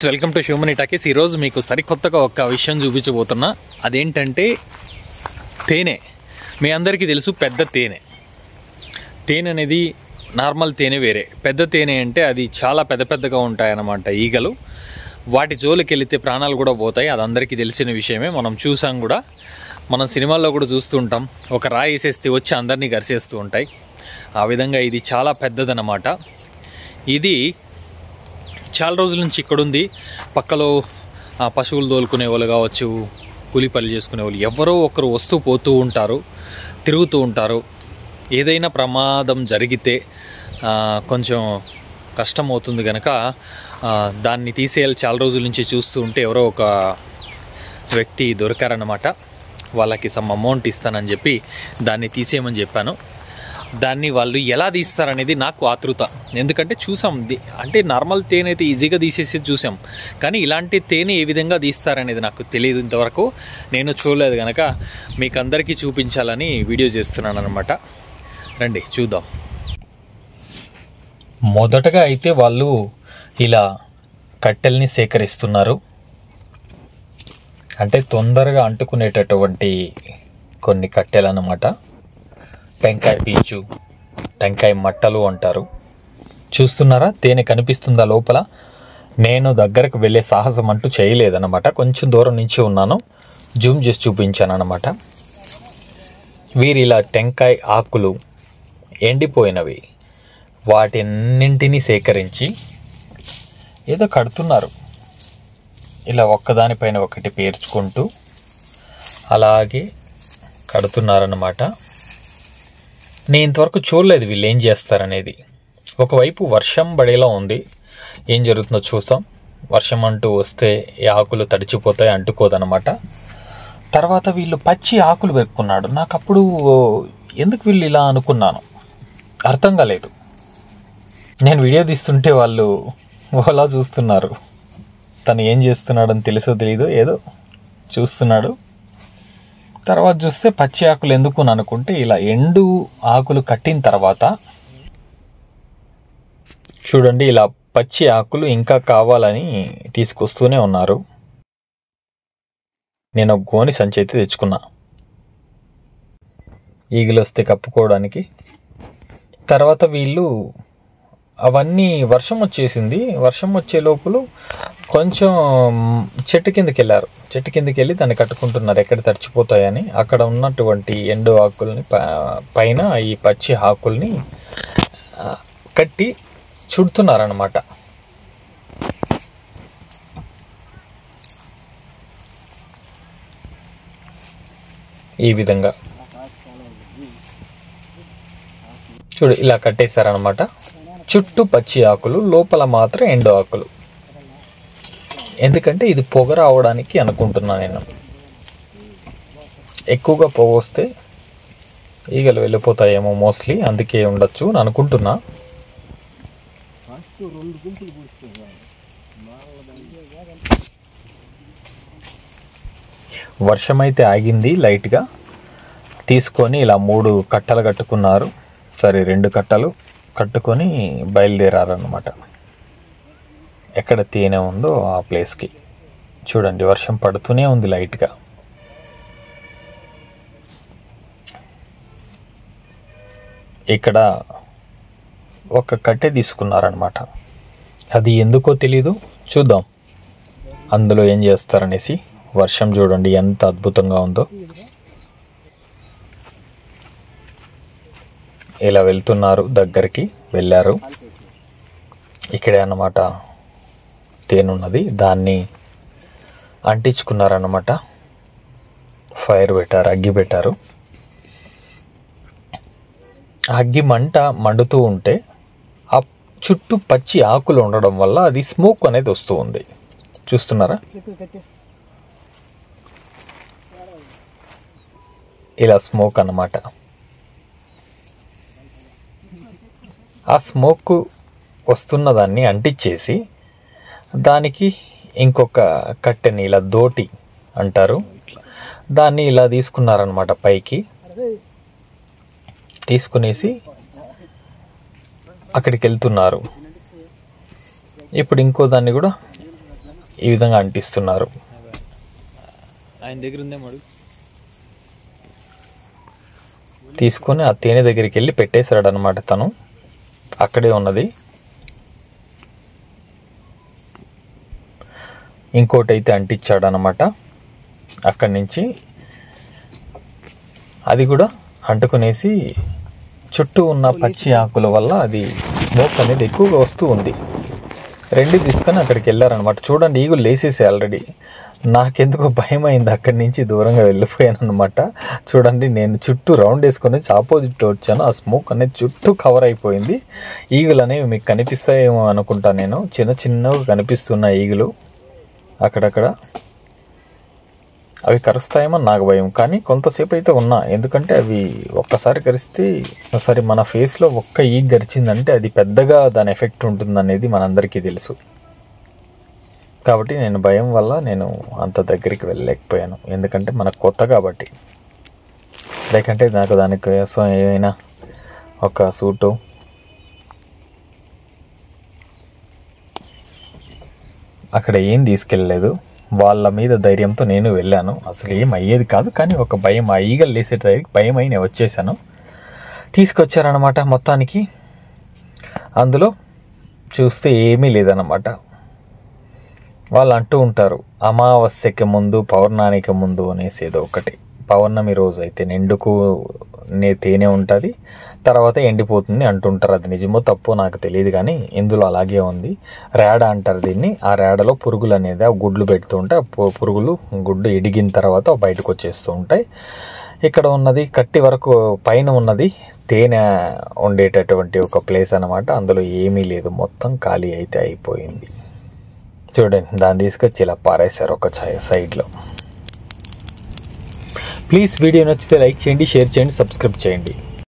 Welcome to human talkies. ఈరోజు మీకు సరికొత్తగా ఒక విషయం చూపించబోతున్నా. అదేంటంటే తేనె. మీ అందరికీ తెలుసు పెద్ద తేనె. తేనె అనేది నార్మల్ తేనె వేరే. పెద్ద తేనె అంటే అది చాలా పెద్ద పెద్దగా ఉంటాయన్నమాట ఈగలు. వాటి జోలికి వెళితే ప్రాణాలు కూడా పోతాయి. అది అందరికీ తెలిసిన విషయమే. మనం చూసాం కూడా, మనం సినిమాల్లో కూడా చూస్తూ ఉంటాం. ఒక రాయి వేసేస్తే వచ్చి అందరినీ గరిసేస్తూ ఉంటాయి. ఆ విధంగా ఇది చాలా పెద్దదన్నమాట. ఇది చాలా రోజుల నుంచి ఇక్కడ ఉంది. పక్కలో పశువులు తోలుకునే వాళ్ళు కావచ్చు, కూలి పనులు చేసుకునే వాళ్ళు ఎవరో ఒకరు వస్తూ పోతూ ఉంటారు, తిరుగుతూ ఉంటారు. ఏదైనా ప్రమాదం జరిగితే కొంచెం కష్టం అవుతుంది కనుక దాన్ని తీసేయాలి. చాలా రోజుల నుంచి చూస్తూ ఉంటే ఎవరో ఒక వ్యక్తి దొరికారన్నమాట. వాళ్ళకి సమ్ అమౌంట్ ఇస్తానని చెప్పి దాన్ని తీసేయమని చెప్పాను. దాన్ని వాళ్ళు ఎలా తీస్తారనేది నాకు ఆతృత. ఎందుకంటే చూసాం, అంటే నార్మల్ తేనె అయితే ఈజీగా తీసేసి చూసాం, కానీ ఇలాంటి తేనె ఏ విధంగా తీస్తారనేది నాకు తెలియదు. ఇంతవరకు నేను చూడలేదు కనుక మీకు అందరికీ చూపించాలని వీడియో చేస్తున్నాను అనమాట. రండి చూద్దాం. మొదటగా అయితే వాళ్ళు ఇలా కట్టెల్ని సేకరిస్తున్నారు. అంటే తొందరగా అంటుకునేటటువంటి కొన్ని కట్టెలు అన్నమాట. టెంకాయ పీచు, టెంకాయ మట్టలు అంటారు. చూస్తున్నారా, తేనె కనిపిస్తుందా లోపల? నేను దగ్గరకు వెళ్ళే సాహసం అంటూ చేయలేదన్నమాట. కొంచెం దూరం నుంచి ఉన్నాను, జూమ్ చేసి చూపించాను అన్నమాట. వీరు ఇలా టెంకాయ ఆకులు ఎండిపోయినవి వాటిన్నింటినీ సేకరించి ఏదో కడుతున్నారు. ఇలా ఒక్కదానిపైన ఒకటి పేర్చుకుంటూ అలాగే కడుతున్నారన్నమాట. నేను ఇంతవరకు చూడలేదు వీళ్ళు ఏం చేస్తారనేది. ఒకవైపు వర్షం పడేలా ఉంది. ఏం జరుగుతుందో చూస్తాం. వర్షం అంటూ వస్తే ఈ ఆకులు తడిచిపోతాయి, అంటుకోదన్నమాట. తర్వాత వీళ్ళు పచ్చి ఆకులు పెరుక్కున్నాడు. నాకు అప్పుడు ఎందుకు వీళ్ళు ఇలా అనుకున్నాను, అర్థం కాలేదు. నేను వీడియో తీస్తుంటే వాళ్ళు ఓలా చూస్తున్నారు. తను ఏం చేస్తున్నాడని తెలుసో తెలీదు, ఏదో చూస్తున్నాడు. తర్వాత చూస్తే పచ్చి ఆకులు ఎందుకు అని అనుకుంటే, ఇలా ఎండు ఆకులు కట్టిన తర్వాత చూడండి, ఇలా పచ్చి ఆకులు ఇంకా కావాలని తీసుకొస్తూనే ఉన్నారు. నేను ఒక గోని సంచి అయితే తెచ్చుకున్నా, ఈగలు వస్తే కప్పుకోవడానికి. తర్వాత వీళ్ళు అవన్నీ, వర్షం వచ్చేసింది. వర్షం వచ్చే లోపల కొంచెం చెట్టు కిందకి వెళ్ళారు. చెట్టు కిందకి వెళ్ళి దాన్ని కట్టుకుంటున్నారు, ఎక్కడ తడిచిపోతాయని. అక్కడ ఉన్నటువంటి ఎండు ఆకుల్ని పైన ఈ పచ్చి ఆకుల్ని కట్టి చుడుతున్నారన్నమాట. ఈ విధంగా చూడు, ఇలా కట్టేశారనమాట. చుట్టూ పచ్చి ఆకులు, లోపల మాత్రం ఎండు ఆకులు. ఎందుకంటే ఇది పొగ రావడానికి అనుకుంటున్నా నేను. ఎక్కువగా పొగ వస్తే ఈగలు వెళ్ళిపోతాయేమో మోస్ట్లీ, అందుకే ఉండొచ్చు అని అనుకుంటున్నా. వర్షం అయితే ఆగింది లైట్గా. తీసుకొని ఇలా 3 కట్టలు కట్టుకున్నారు. 2 కట్టలు కట్టుకొని బయలుదేరారన్నమాట. ఎక్కడ తేనె ఉందో ఆ ప్లేస్కి. చూడండి, వర్షం పడుతూనే ఉంది లైట్గా. ఇక్కడ ఒక కట్టె తీసుకున్నారనమాట. అది ఎందుకో తెలీదు, చూద్దాం అందులో ఏం చేస్తారనేసి. వర్షం చూడండి ఎంత అద్భుతంగా ఉందో. ఇలా వెళ్తున్నారు, దగ్గరికి వెళ్ళారు. ఇక్కడే అన్నమాట తేనున్నది. దాన్ని అంటించుకున్నారన్నమాట. ఫైర్ పెట్టారు, అగ్గి పెట్టారు. అగ్గి మంట మండుతూ ఉంటే ఆ చుట్టూ పచ్చి ఆకులు ఉండడం వల్ల అది స్మోక్ అనేది వస్తూ ఉంది. చూస్తున్నారా, ఇలా స్మోక్ అన్నమాట. ఆ స్మోక్ వస్తున్న దాన్ని అంటించేసి దానికి ఇంకొక కట్టెని, ఇలా దోటి అంటారు, దాన్ని ఇలా తీసుకున్నారనమాట. పైకి తీసుకునేసి అక్కడికి వెళ్తున్నారు. ఇప్పుడు ఇంకో దాన్ని కూడా ఈ విధంగా అంటిస్తున్నారు. ఆయన దగ్గర ఉందేమో తీసుకొని ఆ తేనె దగ్గరికి వెళ్ళి పెట్టేశాడు అనమాట. తను అక్కడే ఉన్నది. ఇంకోటి అయితే అంటించాడు అనమాట. అక్కడి నుంచి అది కూడా అంటుకునేసి చుట్టూ ఉన్న పచ్చి ఆకుల వల్ల అది స్మోక్ అనేది ఎక్కువగా వస్తూ ఉంది. రెండు తీసుకొని అక్కడికి వెళ్ళారనమాట. చూడండి, ఈగులు లేసేసాయి ఆల్రెడీ. నాకెందుకో భయం అయింది, అక్కడి నుంచి దూరంగా వెళ్ళిపోయాను అనమాట. చూడండి, నేను చుట్టూ రౌండ్ వేసుకొని ఆపోజిట్ వచ్చాను. ఆ స్మోక్ అనేది చుట్టూ కవర్ అయిపోయింది. ఈగులు అనేవి మీకు కనిపిస్తాయేమో అనుకుంటా. నేను చిన్నగా కనిపిస్తున్న ఈగులు అక్కడక్కడ అవి కరుస్తాయేమో నాకు భయం. కానీ కొంతసేపు అయితే ఉన్నా, ఎందుకంటే అవి ఒక్కసారి కరిస్తే ఒకసారి మన ఫేస్లో ఒక్క ఈగ గరిచిందంటే అది పెద్దగా దాని ఎఫెక్ట్ ఉంటుందనేది మనందరికీ తెలుసు. కాబట్టి నేను భయం వల్ల నేను అంత దగ్గరికి వెళ్ళలేకపోయాను, ఎందుకంటే మనకు కొత్త కాబట్టి. లేకంటే నాకు దానికోసం ఏమైనా ఒక సూటు అక్కడ ఏం తీసుకెళ్ళలేదు. వాళ్ళ మీద ధైర్యంతో నేను వెళ్ళాను. అసలు ఏం అయ్యేది కాదు, కానీ ఒక భయం, ఆ ఈగలు లేసేసరికి భయం అయి నేను వచ్చేసాను. తీసుకొచ్చారనమాట మొత్తానికి. అందులో చూస్తే ఏమీ లేదన్నమాట. వాళ్ళు అంటూ ఉంటారు అమావాస్యకి ముందు పౌర్ణానికి ముందు అనేసి ఏదో ఒకటి. పౌర్ణమి రోజు అయితే నిండుకు తేనె ఉంటుంది, తర్వాత ఎండిపోతుంది అంటుంటారు. అది నిజమో తప్పో నాకు తెలియదు, కానీ ఇందులో అలాగే ఉంది. రేడ అంటారు దీన్ని. ఆ రేడలో పురుగులు అనేది ఆ గుడ్లు పెడుతూ ఉంటాయి. పురుగులు గుడ్డు ఎడిగిన తర్వాత బయటకు వచ్చేస్తూ ఉంటాయి. ఇక్కడ ఉన్నది కట్టి వరకు పైన ఉన్నది తేనె ఉండేటటువంటి ఒక ప్లేస్ అనమాట. అందులో ఏమీ లేదు, మొత్తం ఖాళీ అయితే అయిపోయింది. చూడండి, దాన్ని తీసుకొచ్చి ఇలా పారేశారు ఒక సైడ్లో. ప్లీజ్ వీడియో నచ్చితే లైక్ చేయండి, షేర్ చేయండి, సబ్స్క్రైబ్ చేయండి.